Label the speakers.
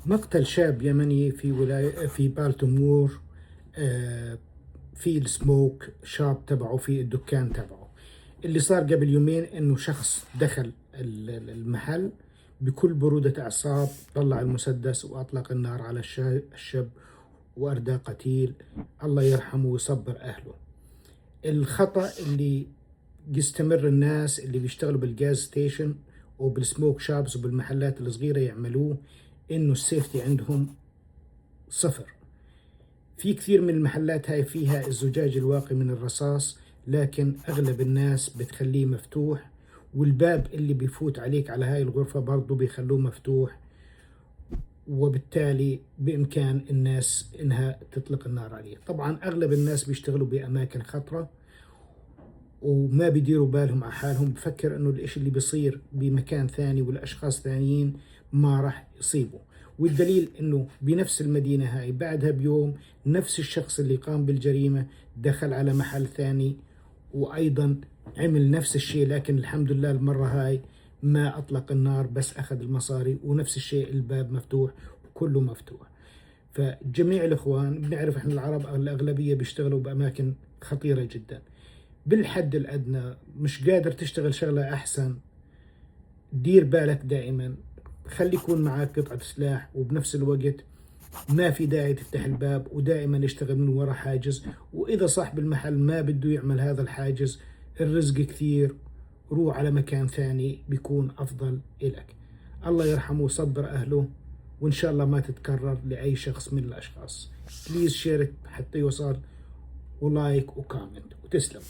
Speaker 1: مقتل شاب يمني في ولاية في بالتمور. في السموك شاب تبعه، في الدكان تبعه. اللي صار قبل يومين انه شخص دخل المحل بكل برودة اعصاب، طلع المسدس واطلق النار على الشاب وارداه قتيل. الله يرحمه ويصبر اهله. الخطأ اللي يستمر الناس اللي بيشتغلوا بالجاز ستيشن وبالسموك شابس وبالمحلات الصغيرة يعملوه، انه السيفتي عندهم صفر. في كثير من المحلات هاي فيها الزجاج الواقي من الرصاص، لكن اغلب الناس بتخليه مفتوح، والباب اللي بيفوت عليك على هاي الغرفة برضو بيخلوه مفتوح، وبالتالي بإمكان الناس إنها تطلق النار عليه. طبعا أغلب الناس بيشتغلوا بأماكن خطرة وما بيديروا بالهم على حالهم، بفكر إنه الإشي اللي بيصير بمكان ثاني والأشخاص ثانيين ما راح يصيبوا. والدليل إنه بنفس المدينة هاي بعدها بيوم نفس الشخص اللي قام بالجريمة دخل على محل ثاني وأيضا عمل نفس الشيء، لكن الحمد لله المرة هاي ما أطلق النار، بس أخذ المصاري، ونفس الشيء الباب مفتوح وكله مفتوح. فجميع الإخوان بنعرف إحنا العرب الأغلبية بيشتغلوا بأماكن خطيرة جدا. بالحد الأدنى مش قادر تشتغل شغلة أحسن، دير بالك دائما، خلي يكون معك قطعة سلاح، وبنفس الوقت ما في داعي تفتح الباب، ودائما اشتغل من وراء حاجز. وإذا صاحب المحل ما بده يعمل هذا الحاجز، الرزق كثير، روح على مكان ثاني بيكون أفضل إلك. الله يرحمه وصبر أهله، وإن شاء الله ما تتكرر لأي شخص من الأشخاص. بليز شيرت حتى يوصل، ولايك وكومنت، وتسلم.